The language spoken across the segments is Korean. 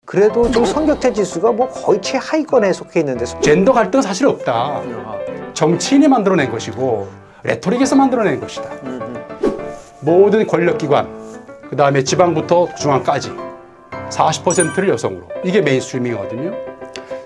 그래도 좀 성격자 지수가 뭐 거의 최하위권에 속해 있는데 젠더 갈등은 사실 없다. 정치인이 만들어낸 것이고 레토릭에서 만들어낸 것이다. 모든 권력기관, 그 다음에 지방부터 중앙까지 40%를 여성으로. 이게 메인스트리밍이거든요.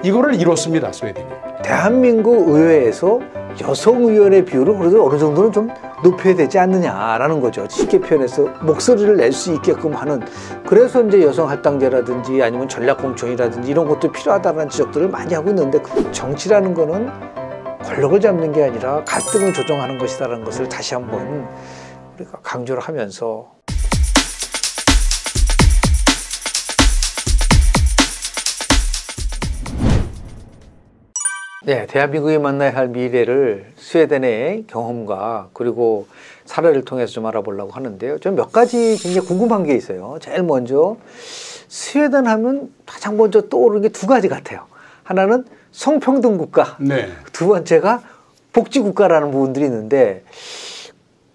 이거를 이뤘습니다, 스웨덴이. 대한민국 의회에서 여성 의원의 비율을 그래도 어느 정도는 좀 높여야 되지 않느냐라는 거죠. 쉽게 표현해서 목소리를 낼 수 있게끔 하는. 그래서 이제 여성 할당제라든지 아니면 전략공천이라든지 이런 것도 필요하다는 지적들을 많이 하고 있는데, 정치라는 거는 권력을 잡는 게 아니라 갈등을 조정하는 것이다라는 것을 다시 한번 우리가 강조를 하면서. 네, 대한민국이 만나야 할 미래를 스웨덴의 경험과 그리고 사례를 통해서 좀 알아보려고 하는데요. 좀 몇 가지 굉장히 궁금한 게 있어요. 제일 먼저 스웨덴 하면 가장 먼저 떠오르는 게 두 가지 같아요. 하나는 성평등 국가, 네. 두 번째가 복지 국가라는 부분들이 있는데,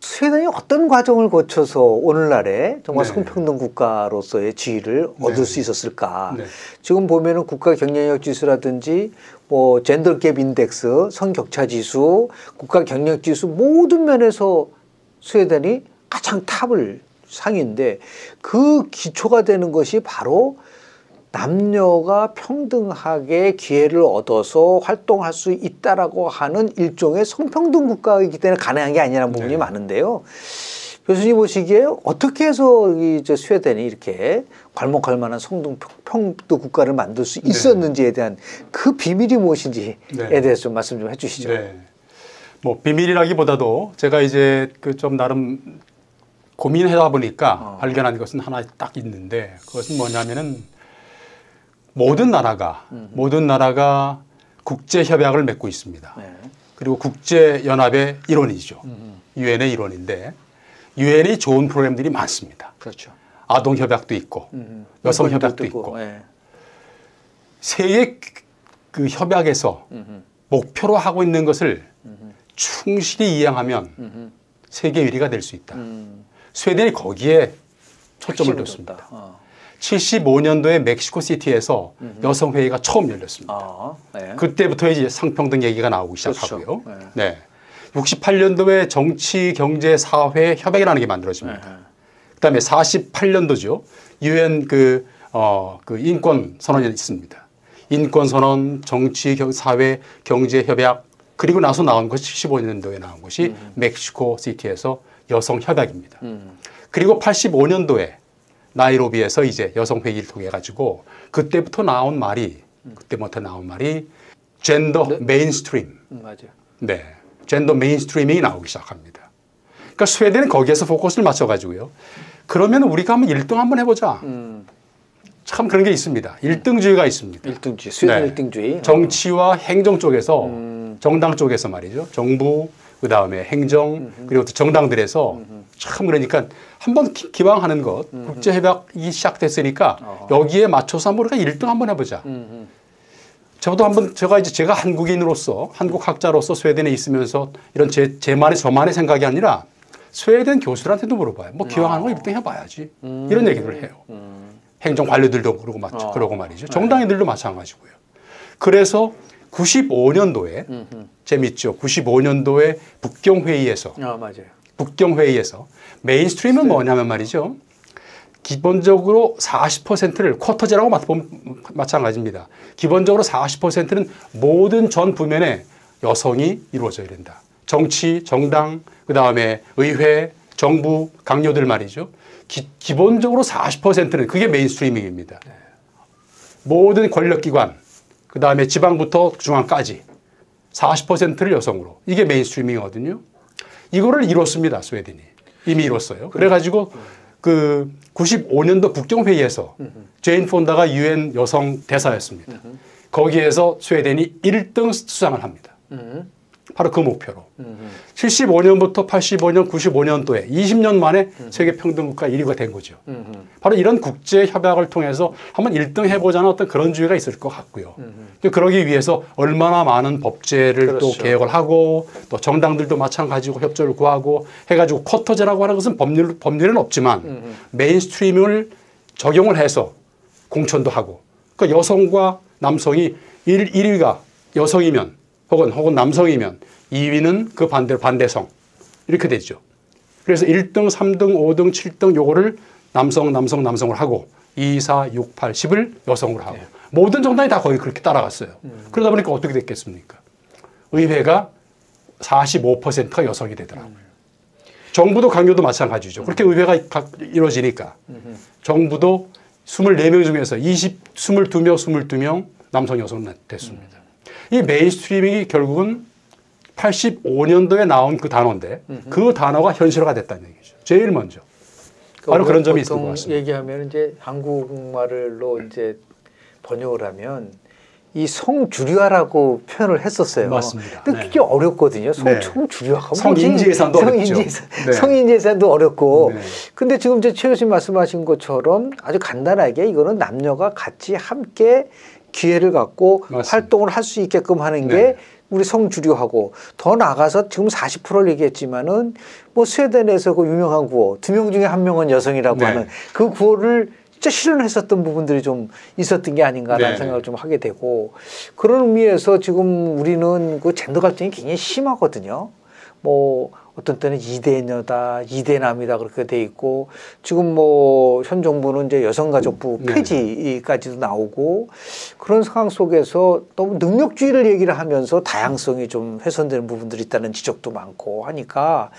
스웨덴이 어떤 과정을 거쳐서 오늘날에 정말 네. 성평등 국가로서의 지위를 얻을 수 있었을까? 네. 지금 보면은 국가 경쟁력 지수라든지 뭐 젠더 갭 인덱스, 성격차 지수, 국가 경쟁력 지수 모든 면에서 스웨덴이 가장 탑을 상위인데, 그 기초가 되는 것이 바로 남녀가 평등하게 기회를 얻어서 활동할 수 있다라고 하는 일종의 성평등 국가이기 때문에 가능한 게 아니라는 부분이 네. 많은데요. 교수님 보시기에 어떻게 해서 이제 스웨덴이 이렇게 괄목할 만한 성평등 국가를 만들 수 있었는지에 대한 그 비밀이 무엇인지에 대해서 좀 말씀 좀 해주시죠. 네. 뭐 비밀이라기보다도 제가 이제 그 좀 나름 고민하다 보니까 발견한 것은 하나 딱 있는데, 그것은 뭐냐면은 모든 나라가 국제 협약을 맺고 있습니다. 네. 그리고 국제 연합의 일원이죠. 유엔의 일원인데, 유엔이 좋은 프로그램들이 많습니다. 그렇죠. 아동 협약도 있고, 여성 협약도 있고. 네. 세계 그 협약에서 목표로 하고 있는 것을 충실히 이행하면 세계 1위가 될 수 있다. 스웨덴이 거기에 초점을 뒀습니다. 75년도에 멕시코 시티에서 여성회의가 처음 열렸습니다. 네. 그때부터 이제 성평등 얘기가 나오기 시작하고요. 그렇죠. 네. 68년도에 정치, 경제, 사회 협약이라는 게 만들어집니다. 그다음에 48년도죠. 유엔 그 인권 선언이 있습니다. 인권 선언, 정치, 사회, 경제 협약, 그리고 나서 나온 것이 75년도에 나온 것이 멕시코 시티에서 여성 협약입니다. 그리고 85년도에 나이로비에서 이제 여성 회의를 통해 가지고 그때부터 나온 말이 젠더 메인스트림. 맞아요. 네. 젠더 메인스트리밍이 나오기 시작합니다. 그러니까 스웨덴은 거기에서 포커스를 맞춰 가지고요. 그러면 우리가 한번 1등 한번 해보자. 참 그런 게 있습니다. 1등주의가 있습니다. 1등주의, 스웨덴 네. 1등주의. 정치와 행정 쪽에서, 정당 쪽에서 말이죠. 정부, 그 다음에 행정, 그리고 또 정당들에서 참 그러니까 한번 기왕하는 것, 국제협약이 시작됐으니까 여기에 맞춰서 한번 우리가 1등 한번 해보자. 저도 한번 제가 한국인으로서, 한국 학자로서 스웨덴에 있으면서 이런 저만의 생각이 아니라 스웨덴 교수들한테도 물어봐요. 뭐 기왕하는 거 1등 해봐야지. 이런 얘기를 해요. 행정 관료들도 그러고 말이죠. 정당인들도 마찬가지고요. 그래서 95년도에 재밌죠. 95년도에 북경회의에서 북경회의에서 메인스트림은 뭐냐면 말이죠. 기본적으로 40%를 쿼터제라고 마찬가지입니다. 기본적으로 40%는 모든 전 부면에 여성이 이루어져야 된다. 정치, 정당, 그다음에 의회, 정부, 강요들 말이죠. 기본적으로 40%는 그게 메인스트리밍입니다. 모든 권력기관, 그다음에 지방부터 중앙까지 40%를 여성으로. 이게 메인스트리밍이거든요. 이거를 이뤘습니다. 스웨덴이. 이미 이뤘어요. 그래가지고 그 95년도 북경회의에서 제인 폰다가 유엔 여성 대사였습니다. 거기에서 스웨덴이 1등 수상을 합니다. 바로 그 목표로. 75년부터 85년, 95년도에 20년 만에 세계 평등국가 1위가 된 거죠. 바로 이런 국제 협약을 통해서 한번 1등 해보자는 어떤 그런 주의가 있을 것 같고요. 그러기 위해서 얼마나 많은 법제를 또 개혁을 하고 또 정당들도 마찬가지고 협조를 구하고 해가지고 쿼터제라고 하는 것은 법률은 없지만 메인스트림을 적용을 해서 공천도 하고 그러니까 여성과 남성이 1위가 여성이면 혹은 남성이면 2위는 그 반대로 반대성 이렇게 되죠. 그래서 1등, 3등, 5등, 7등 요거를 남성을 하고 2, 4, 6, 8, 10을 여성으로 하고 모든 정당이 다 거의 그렇게 따라갔어요. 그러다 보니까 어떻게 됐겠습니까? 의회가 45%가 여성이 되더라고요. 정부도 강요도 마찬가지죠. 그렇게 의회가 이루어지니까 정부도 24명 중에서 22명 남성 여성 됐습니다. 이 메인스트리밍이 결국은 85년도에 나온 그 단어인데 그 단어가 현실화가 됐다는 얘기죠. 제일 먼저. 바로 그런 점이 있을 것 같습니다. 얘기하면 이제 한국말로 이제 번역을 하면 이 성주류화라고 표현을 했었어요. 맞습니다. 근데 그게 어렵거든요. 성주류화가 성인지예산도 어렵죠. 성인지예산도 어렵고. 네. 근데 지금 이제 최 교수님 말씀하신 것처럼 아주 간단하게 이거는 남녀가 같이 함께 기회를 갖고 맞습니다. 활동을 할 수 있게끔 하는 게 우리 성주류하고 더 나가서 지금 40%를 얘기했지만은 뭐 스웨덴에서 그 유명한 구호 2명 중에 1명은 여성이라고 하는 그 구호를 진짜 실현했었던 부분들이 좀 있었던 게 아닌가라는 생각을 좀 하게 되고 그런 의미에서 지금 우리는 그 젠더 갈등이 굉장히 심하거든요. 뭐 어떤 때는 2대녀다, 2대남이다 그렇게 돼 있고 지금 뭐 현 정부는 이제 여성가족부 폐지까지도 나오고 그런 상황 속에서 너무 능력주의를 얘기를 하면서 다양성이 좀 훼손되는 부분들이 있다는 지적도 많고 하니까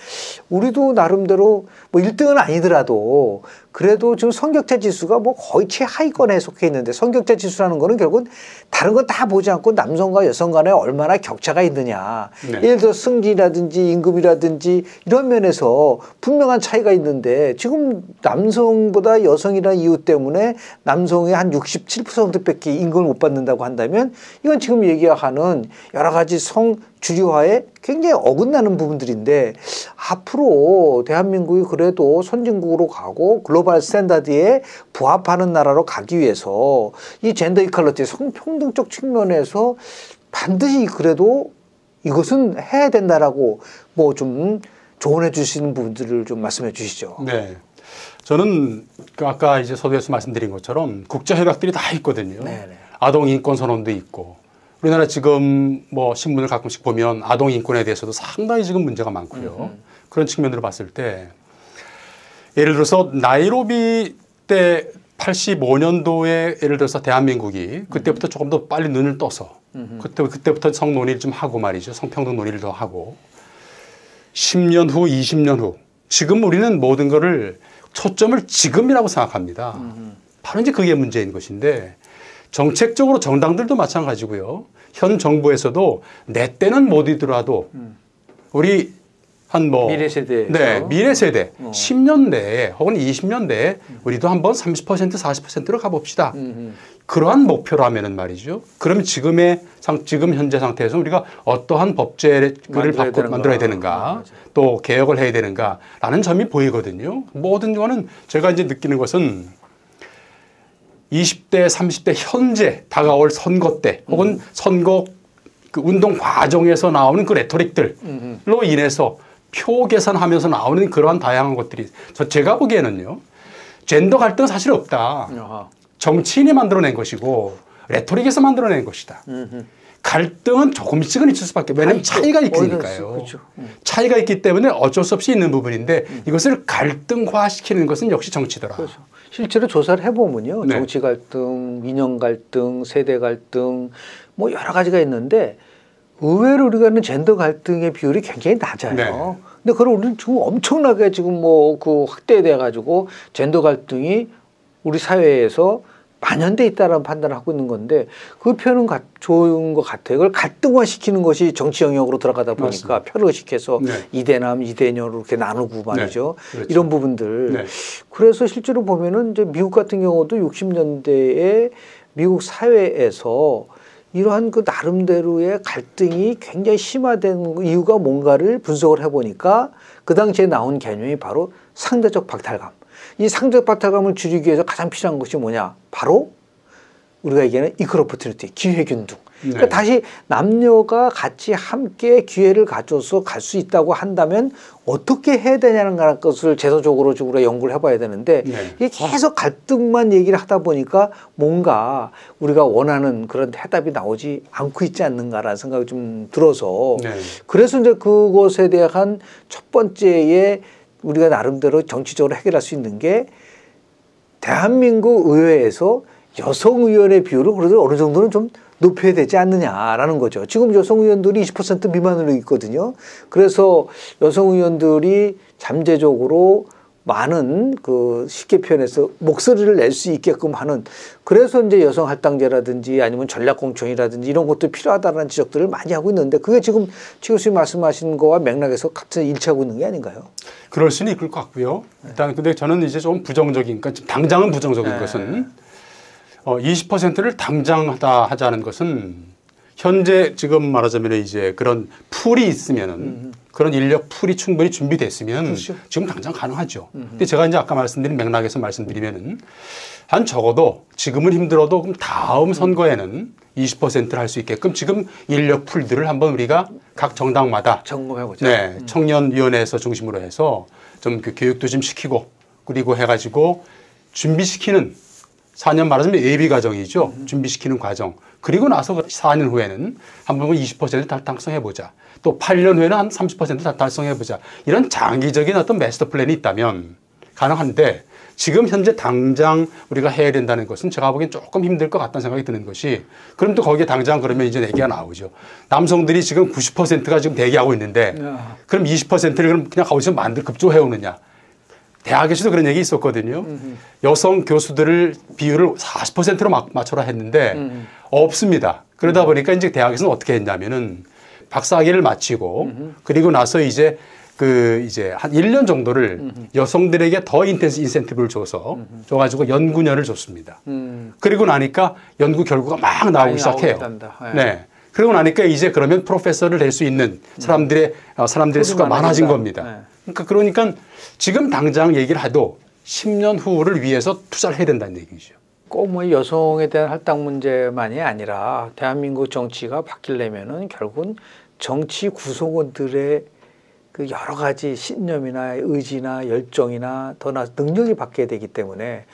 우리도 나름대로 뭐 1등은 아니더라도 그래도 지금 성격차 지수가 뭐 거의 최하위권에 속해 있는데 성격차 지수라는 거는 결국은 다른 건 다 보지 않고 남성과 여성 간에 얼마나 격차가 있느냐. 예를 들어 승진이라든지 임금이라든지 이런 면에서 분명한 차이가 있는데 지금 남성보다 여성이라는 이유 때문에 남성의 한 67%밖에 임금을 못 받는다고 한다면 이건 지금 얘기하는 여러 가지 성주류화에 굉장히 어긋나는 부분들인데 앞으로 대한민국이 그래도 선진국으로 가고 글로벌 스탠다드에 부합하는 나라로 가기 위해서 이 젠더 이퀄리티 성평등적 측면에서 반드시 그래도 이것은 해야 된다라고 뭐 좀 조언해 주시는 부분들을 좀 말씀해 주시죠. 네. 저는 아까 이제 서두에서 말씀드린 것처럼 국제협약들이 다 있거든요. 아동인권선언도 있고 우리나라 지금 뭐 신문을 가끔씩 보면 아동인권에 대해서도 상당히 지금 문제가 많고요. 그런 측면으로 봤을 때 예를 들어서 나이로비 때 85년도에 예를 들어서 대한민국이 그때부터 조금 더 빨리 눈을 떠서 그때부터 성 논의를 좀 하고 말이죠. 성평등 논의를 더 하고 10년 후, 20년 후 지금 우리는 모든 거를 초점을 지금이라고 생각합니다. 바로 이제 그게 문제인 것인데 정책적으로 정당들도 마찬가지고요. 현 정부에서도 내 때는 못 이더라도 우리 한 뭐 미래 세대 미래 세대 10년 내에 혹은 20년 내에 우리도 한번 30% 40%로 가봅시다. 그러한 목표라면은 말이죠. 그럼 지금 현재 상태에서 우리가 어떠한 법제를 만들어야 되는가, 또 개혁을 해야 되는가라는 점이 보이거든요. 모든 거는 제가 이제 느끼는 것은 20대, 30대 현재 다가올 선거 때 혹은 선거 그 운동 과정에서 나오는 그 레토릭들로 인해서 표 계산하면서 나오는 그러한 다양한 것들이 제가 보기에는요. 젠더 갈등은 사실 없다. 정치인이 만들어낸 것이고 레토릭에서 만들어낸 것이다. 갈등은 조금씩은 있을 수밖에 없어요. 왜냐하면 차이가 있으니까요. 그렇죠. 차이가 있기 때문에 어쩔 수 없이 있는 부분인데 이것을 갈등화시키는 것은 역시 정치더라. 그렇죠. 실제로 조사를 해보면요. 정치 갈등, 이념 갈등, 세대 갈등 뭐 여러 가지가 있는데 의외로 우리가 젠더 갈등의 비율이 굉장히 낮아요. 근데 그걸 우리는 지금 엄청나게 지금 뭐 그 확대돼 가지고 젠더 갈등이 우리 사회에서 만연돼 있다라는 판단을 하고 있는 건데 그 표현은 좋은 것 같아요. 그걸 갈등화 시키는 것이 정치 영역으로 들어가다 보니까 맞습니다. 표를 시켜서 2대남, 2대녀로 이렇게 나누고 말이죠. 그렇죠. 이런 부분들. 그래서 실제로 보면은 이제 미국 같은 경우도 60년대에 미국 사회에서 이러한 그 나름대로의 갈등이 굉장히 심화된 이유가 뭔가를 분석을 해보니까 그 당시에 나온 개념이 바로 상대적 박탈감. 이 상대적 박탈감을 줄이기 위해서 가장 필요한 것이 뭐냐? 바로 우리가 얘기하는 이퀄 오퍼튜니티, 기회균등. 그러니까 네. 다시 남녀가 같이 함께 기회를 가져서 갈 수 있다고 한다면 어떻게 해야 되냐는 것을 제도적으로 우리가 연구를 해봐야 되는데 네. 이게 계속 갈등만 얘기를 하다 보니까 뭔가 우리가 원하는 그런 해답이 나오지 않고 있지 않는가라는 생각이 좀 들어서 네. 그래서 이제 그것에 대한 첫 번째에 우리가 나름대로 정치적으로 해결할 수 있는 게 대한민국 의회에서 여성 의원의 비율을 그래도 어느 정도는 좀 높여야 되지 않느냐라는 거죠. 지금 여성 의원들이 20% 미만으로 있거든요. 그래서 여성 의원들이 잠재적으로 많은 그 쉽게 표현해서 목소리를 낼 수 있게끔 하는 그래서 이제 여성 할당제라든지 아니면 전략공천이라든지 이런 것도 필요하다는 지적들을 많이 하고 있는데 그게 지금 최 교수님 말씀하신 거와 맥락에서 같은 일치하고 있는 게 아닌가요? 그럴 수는 있을 것 같고요. 일단 근데 저는 이제 좀 부정적인, 그러니까 당장은 부정적인 것은 20%를 당장 하자는 것은 현재 지금 말하자면 이제 그런 풀이 있으면은 그런 인력 풀이 충분히 준비됐으면 그렇죠. 지금 당장 가능하죠. 근데 제가 이제 아까 말씀드린 맥락에서 말씀드리면은 한 적어도 지금은 힘들어도 그럼 다음 선거에는 20%를 할 수 있게끔 지금 인력 풀들을 한번 우리가 각 정당마다 점검해보자. 네, 청년위원회에서 중심으로 해서 좀 그 교육도 좀 시키고 그리고 해가지고 준비시키는 4년 말하자면 예비 과정이죠. 준비시키는 과정. 그리고 나서 4년 후에는 한번 20% 달성해보자. 또 8년 후에는 한 30% 달성해보자. 이런 장기적인 어떤 마스터 플랜이 있다면 가능한데 지금 현재 당장 우리가 해야 된다는 것은 제가 보기엔 조금 힘들 것 같다는 생각이 드는 것이 그럼 또 거기에 당장 그러면 이제 얘기가 나오죠. 남성들이 지금 90%가 지금 대기하고 있는데 그럼 20%를 그럼 그냥 거기서 급조해오느냐. 대학에서도 그런 얘기 있었거든요. 여성 교수들을 비율을 40%로 맞춰라 했는데 없습니다. 그러다 보니까 이제 대학에서는 어떻게 했냐면은 박사학위를 마치고 그리고 나서 이제 한 1년 정도를 여성들에게 더 인센티브를 줘가지고 연구년을 줬습니다. 그리고 나니까 연구 결과가 막 나오기 시작해요. 네. 그러고 나니까 이제 그러면 프로페서를 될 수 있는 사람들의 수가 많아진 겁니다. 그러니까 지금 당장 얘기를 해도 10년 후를 위해서 투자를 해야 된다는 얘기죠. 꼭 뭐 여성에 대한 할당 문제만이 아니라 대한민국 정치가 바뀌려면은 결국은 정치 구성원들의 그 여러 가지 신념이나 의지나 열정이나 더 나아서 능력이 바뀌어야 되기 때문에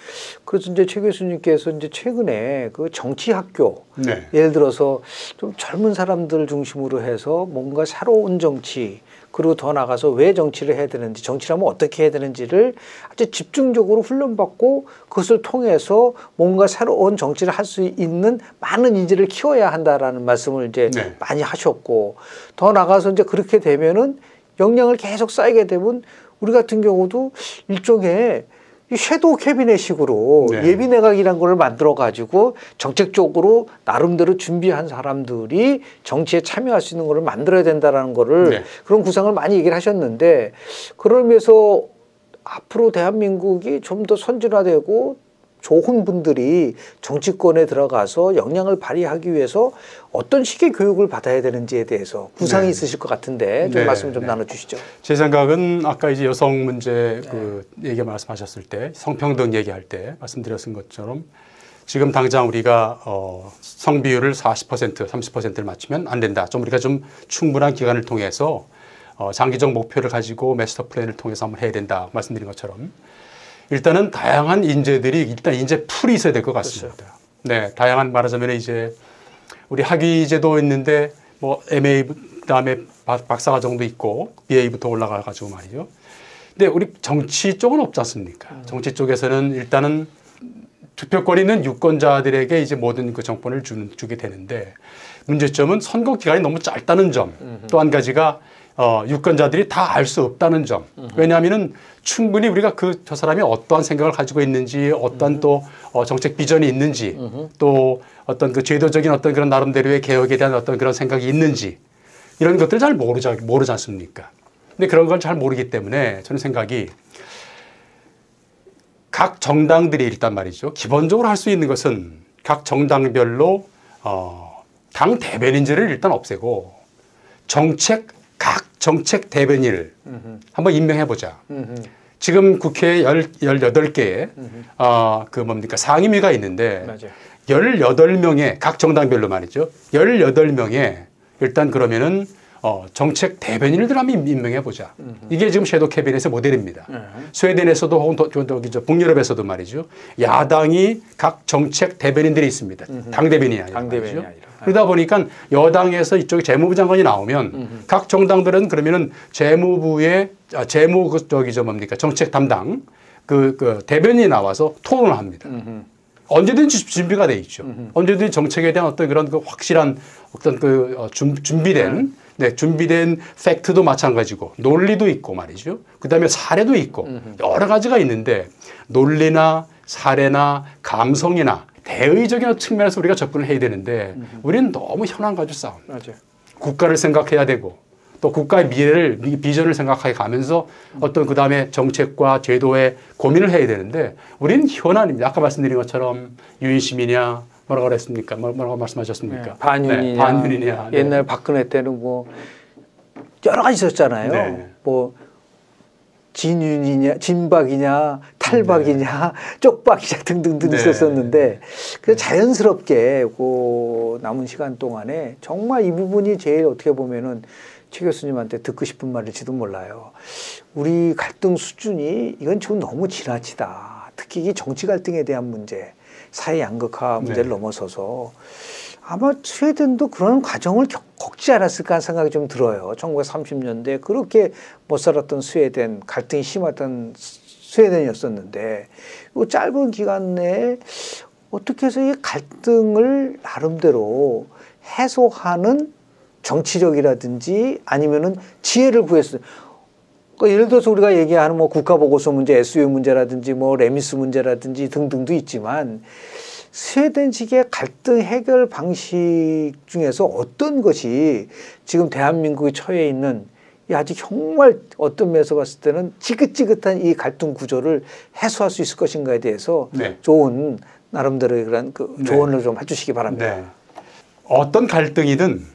그래서 이제 최 교수님께서 이제 최근에 그 정치 학교 네. 예를 들어서 좀 젊은 사람들 중심으로 해서 뭔가 새로운 정치 그리고 더 나가서 왜 정치를 해야 되는지 정치라면 어떻게 해야 되는지를 아주 집중적으로 훈련받고 그것을 통해서 뭔가 새로운 정치를 할 수 있는 많은 인재를 키워야 한다라는 말씀을 이제 네. 많이 하셨고 더 나가서 이제 그렇게 되면은 역량을 계속 쌓이게 되면 우리 같은 경우도 일종의 이 섀도우 캐비넷식으로 네. 예비 내각이라는 걸 만들어 가지고 정책적으로 나름대로 준비한 사람들이 정치에 참여할 수 있는 걸 만들어야 된다라는 거를 네. 그런 구상을 많이 얘기를 하셨는데 그러면서 앞으로 대한민국이 좀 더 선진화되고 좋은 분들이 정치권에 들어가서 역량을 발휘하기 위해서 어떤 식의 교육을 받아야 되는지에 대해서 구상이 네. 있으실 것 같은데 좀 네. 말씀 좀 네. 나눠주시죠. 제 생각은 아까 이제 여성 문제 그 얘기 말씀하셨을 때 성평등 얘기할 때 말씀드렸던 것처럼 지금 당장 우리가 성비율을 40%, 30%를 맞추면 안 된다. 좀 우리가 좀 충분한 기간을 통해서 장기적 목표를 가지고 마스터 플랜을 통해서 한번 해야 된다. 말씀드린 것처럼 일단은 다양한 인재들이 일단 인재 풀이 있어야 될 것 같습니다. 그렇죠. 네, 다양한 말하자면 이제 우리 학위제도 있는데 뭐 MA 그다음에 박사과정도 있고 BA부터 올라가가지고 말이죠. 근데 우리 정치 쪽은 없지 않습니까? 정치 쪽에서는 일단은 투표권이 있는 유권자들에게 이제 모든 그 정권을 주게 되는데 문제점은 선거 기간이 너무 짧다는 점. 또 한 가지가 유권자들이 다 알 수 없다는 점. 왜냐하면은 충분히 우리가 저 사람이 어떠한 생각을 가지고 있는지, 어떠한 또 정책 비전이 있는지, 또 어떤 그 제도적인 어떤 그런 나름대로의 개혁에 대한 어떤 그런 생각이 있는지 이런 것들을 잘 모르지 않습니까? 근데 그런 걸 잘 모르기 때문에 저는 생각이 각 정당들이 일단 말이죠. 기본적으로 할 수 있는 것은 각 정당별로 당 대변인제를 일단 없애고 각 정책 대변인을 한번 임명해보자. 지금 국회에 18개의 상임위가 있는데 맞아요. 18명의 각 정당별로 말이죠. 18명의 일단 그러면은 정책 대변인을 한번 임명해 보자. 이게 지금 섀도우 캐비넷의 모델입니다. 스웨덴에서도 혹은 북유럽에서도 말이죠. 야당이 각 정책 대변인들이 있습니다. 당 대변인이 아니라. 당 대변인이 아니라. 그러다 보니까 여당에서 이쪽에 재무부 장관이 나오면 각 정당들은 그러면은 재무부의 정책 담당 그 대변인이 나와서 토론을 합니다. 언제든지 준비가 돼 있죠. 언제든지 정책에 대한 어떤 그런 그 확실한 어떤 준비된 팩트도 마찬가지고 논리도 있고 말이죠. 그다음에 사례도 있고 여러 가지가 있는데 논리나 사례나 감성이나 대의적인 측면에서 우리가 접근을 해야 되는데 우리는 너무 현안 가지고 싸웁니다. 맞아요. 국가를 생각해야 되고 또 국가의 미래를 비전을 생각해 가면서 어떤 그다음에 정책과 제도에 고민을 해야 되는데 우리는 현안입니다. 아까 말씀드린 것처럼 유인심이냐 뭐라고 그랬습니까? 뭐라고 말씀하셨습니까? 네, 반윤이냐, 반윤이냐. 옛날 박근혜 때는 뭐 여러 가지 있었잖아요. 네. 뭐 진윤이냐, 진박이냐, 탈박이냐, 쪽박이냐 등등등 있었었는데 그래서 자연스럽게 그 남은 시간 동안에 정말 이 부분이 제일 어떻게 보면은 최 교수님한테 듣고 싶은 말일지도 몰라요. 우리 갈등 수준이 이건 좀 너무 지나치다. 특히 이 정치 갈등에 대한 문제, 사회 양극화 문제를 넘어서서 아마 스웨덴도 그런 과정을 겪지 않았을까 하는 생각이 좀 들어요. 1930년대 그렇게 못 살았던 스웨덴, 갈등이 심했던 스웨덴이었었는데 이 짧은 기간 내에 어떻게 해서 이 갈등을 나름대로 해소하는 정치력이라든지 아니면은 지혜를 구했어요. 그러니까 예를 들어서 우리가 얘기하는 뭐 국가보고서 문제, SU 문제라든지 뭐 레미스 문제라든지 등등도 있지만 스웨덴식의 갈등 해결 방식 중에서 어떤 것이 지금 대한민국이 처해 있는 아직 정말 어떤 면에서 봤을 때는 지긋지긋한 이 갈등 구조를 해소할 수 있을 것인가에 대해서 좋은 나름대로의 그런 그 조언을 좀 해주시기 바랍니다. 네. 어떤 갈등이든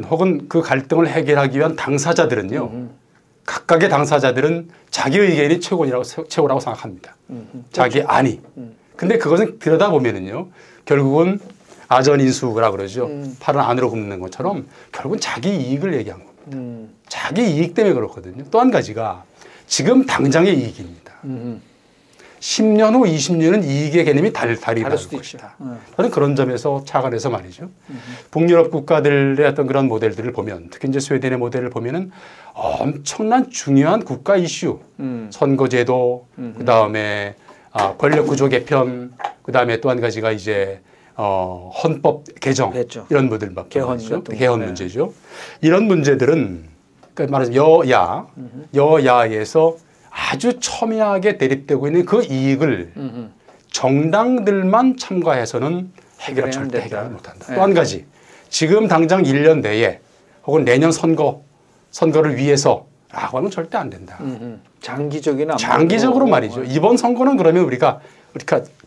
혹은 그 갈등을 해결하기 위한 당사자들은요. 각각의 당사자들은 자기 의견이 최고라고 생각합니다. 자기 안이. 근데 그것은 들여다보면은요. 결국은 아전인수라고 그러죠. 팔은 안으로 굽는 것처럼 결국은 자기 이익을 얘기한 겁니다. 자기 이익 때문에 그렇거든요. 또 한 가지가 지금 당장의 이익입니다. 10년 후 20년은 이익의 개념이 다를 것이다. 저는 그런 점에서 착안해서 말이죠. 북유럽 국가들의 어떤 그런 모델들을 보면 특히 이제 스웨덴의 모델을 보면은 엄청난 중요한 국가 이슈, 선거제도, 그 다음에 권력구조 개편, 그 다음에 또 한 가지가 이제 헌법 개정 이런 문제들 개헌 문제죠. 이런 문제들은 그러니까 말하자면 여야에서 아주 첨예하게 대립되고 있는 그 이익을 정당들만 참가해서는 절대 해결을 못한다. 또 한 가지 지금 당장 1년 내에 혹은 내년 선거를 위해서라고 하면 절대 안 된다. 장기적으로 말이죠. 이번 선거는 그러면 우리가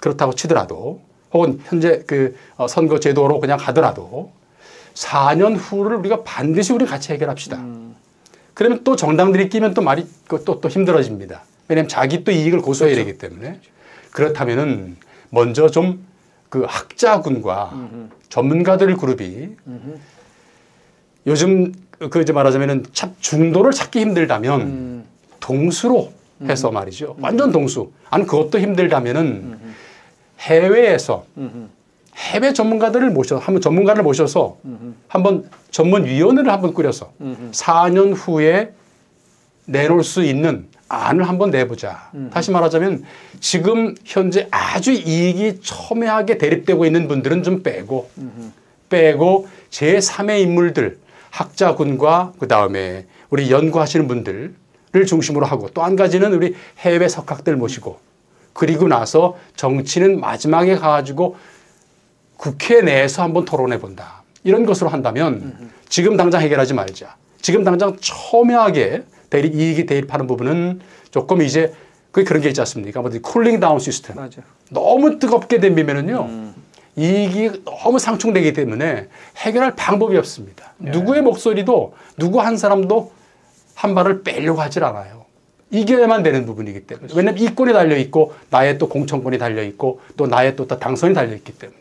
그렇다고 치더라도 혹은 현재 그 선거 제도로 그냥 가더라도 4년 후를 우리가 반드시 우리 같이 해결합시다. 그러면 또 정당들이 끼면 또 말이 또 힘들어집니다. 왜냐하면 자기 또 이익을 고수해야 되기 때문에. 그렇다면은 먼저 좀 그 학자군과 전문가들 그룹이 요즘 그 이제 말하자면은 참 중도를 찾기 힘들다면 동수로 해서 말이죠. 완전 동수. 아니 그것도 힘들다면은 해외에서 해외 전문가들을 모셔서 한번 전문위원회를 한번 꾸려서 4년 후에 내놓을 수 있는 안을 한번 내보자. 다시 말하자면 지금 현재 아주 이익이 첨예하게 대립되고 있는 분들은 좀 빼고 제3의 인물들, 학자군과 그다음에 우리 연구하시는 분들을 중심으로 하고 또 한 가지는 우리 해외 석학들 모시고 그리고 나서 정치는 마지막에 가가지고 국회 내에서 한번 토론해 본다. 이런 것으로 한다면 지금 당장 해결하지 말자. 지금 당장 첨예하게 이익이 대립하는 부분은 조금 이제 그런 게 있지 않습니까? 뭐 쿨링 다운 시스템. 맞아. 너무 뜨겁게 댐비면은요. 이익이 너무 상충되기 때문에 해결할 방법이 없습니다. 누구의 목소리도 누구 한 사람도 한 발을 빼려고 하질 않아요. 이겨야만 되는 부분이기 때문에. 그렇죠. 왜냐하면 이권이 달려있고 나의 또 공천권이 달려있고 또 나의 또 당선이 달려있기 때문에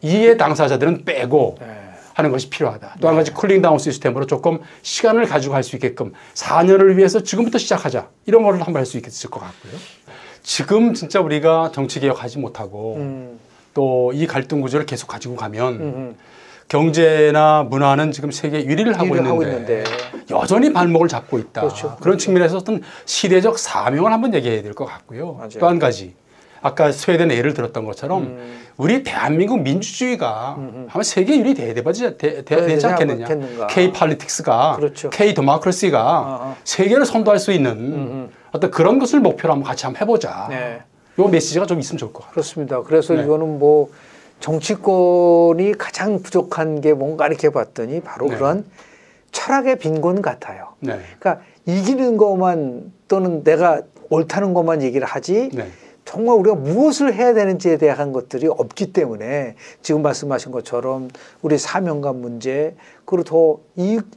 이해 당사자들은 빼고 하는 것이 필요하다. 또 한 가지 쿨링다운 시스템으로 조금 시간을 가지고 할 수 있게끔 4년을 위해서 지금부터 시작하자. 이런 거를 한번 할 수 있을 것 같고요. 지금 진짜 우리가 정치개혁하지 못하고 또 이 갈등 구조를 계속 가지고 가면 경제나 문화는 지금 세계 1위를 하고 있는데 여전히 발목을 잡고 있다. 그렇죠. 그런 측면에서 어떤 시대적 사명을 한번 얘기해야 될 것 같고요. 또 한 가지 아까 스웨덴 예를 들었던 것처럼 우리 대한민국 민주주의가 아마 세계 1위 되지 않겠느냐. K-폴리틱스가 그렇죠. K-데모크래시가 세계를 선도할 수 있는 어떤 그런 것을 목표로 한번 같이 한번 해보자. 네. 요 메시지가 좀 있으면 좋을 것 같아요. 그렇습니다. 그래서 네. 이거는 뭐 정치권이 가장 부족한 게 뭔가 이렇게 봤더니 바로 네. 그런 철학의 빈곤 같아요. 네. 그러니까 이기는 것만 또는 내가 옳다는 것만 얘기를 하지 네. 정말 우리가 무엇을 해야 되는지에 대한 것들이 없기 때문에 지금 말씀하신 것처럼 우리 사명감 문제 그리고 더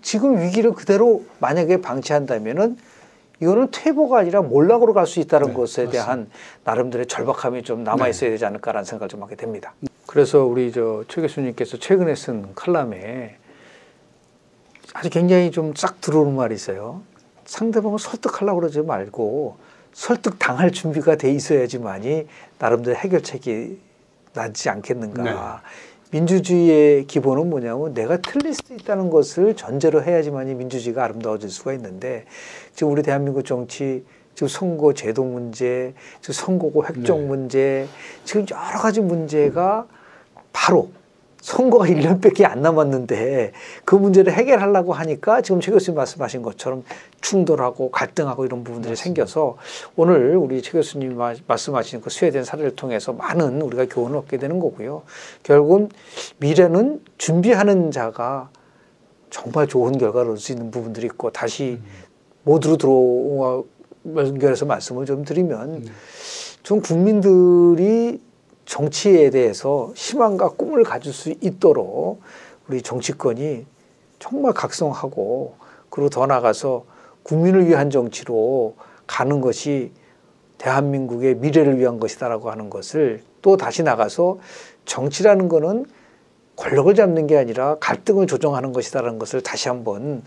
지금 위기를 그대로 만약에 방치한다면은 이거는 퇴보가 아니라 몰락으로 갈 수 있다는 네, 것에 맞습니다. 대한 나름대로의 절박함이 좀 남아 있어야 되지 않을까라는 생각을 좀 하게 됩니다. 그래서 우리 최 교수님께서 최근에 쓴 칼럼에 아주 굉장히 좀 싹 들어오는 말이 있어요. 상대방을 설득하려고 그러지 말고 설득 당할 준비가 돼 있어야지만이 나름대로 해결책이 나지 않겠는가. 네. 민주주의의 기본은 뭐냐면 내가 틀릴 수 있다는 것을 전제로 해야지만이 민주주의가 아름다워질 수가 있는데 지금 우리 대한민국 정치 지금 선거 제도 문제, 지금 선거구 획정 네. 문제, 지금 여러 가지 문제가 바로 선거가 1년밖에 안 남았는데 그 문제를 해결하려고 하니까 지금 최 교수님 말씀하신 것처럼 충돌하고 갈등하고 이런 부분들이 맞습니다. 생겨서 오늘 우리 최 교수님 말씀하신 그 스웨덴 사례를 통해서 많은 우리가 교훈을 얻게 되는 거고요. 결국은 미래는 준비하는 자가 정말 좋은 결과를 얻을 수 있는 부분들이 있고 다시 모두로 들어와 연결해서 말씀을 좀 드리면 좀 국민들이 정치에 대해서 희망과 꿈을 가질 수 있도록 우리 정치권이 정말 각성하고 그리고 더 나아가서 국민을 위한 정치로 가는 것이 대한민국의 미래를 위한 것이다라고 하는 것을 또 다시 나가서 정치라는 거는 권력을 잡는 게 아니라 갈등을 조정하는 것이다라는 것을 다시 한번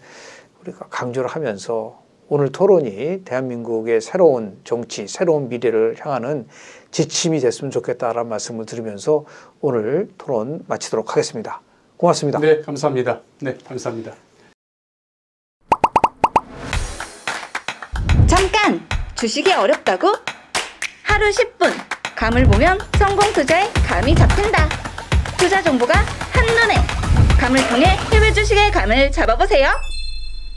우리가 강조를 하면서 오늘 토론이 대한민국의 새로운 정치, 새로운 미래를 향하는 지침이 됐으면 좋겠다라는 말씀을 드리면서 오늘 토론 마치도록 하겠습니다. 고맙습니다. 네, 감사합니다. 네, 감사합니다. 잠깐! 주식이 어렵다고? 하루 10분 감을 보면 성공 투자의 감이 잡힌다. 투자 정보가 한눈에 감을 통해 해외 주식의 감을 잡아보세요.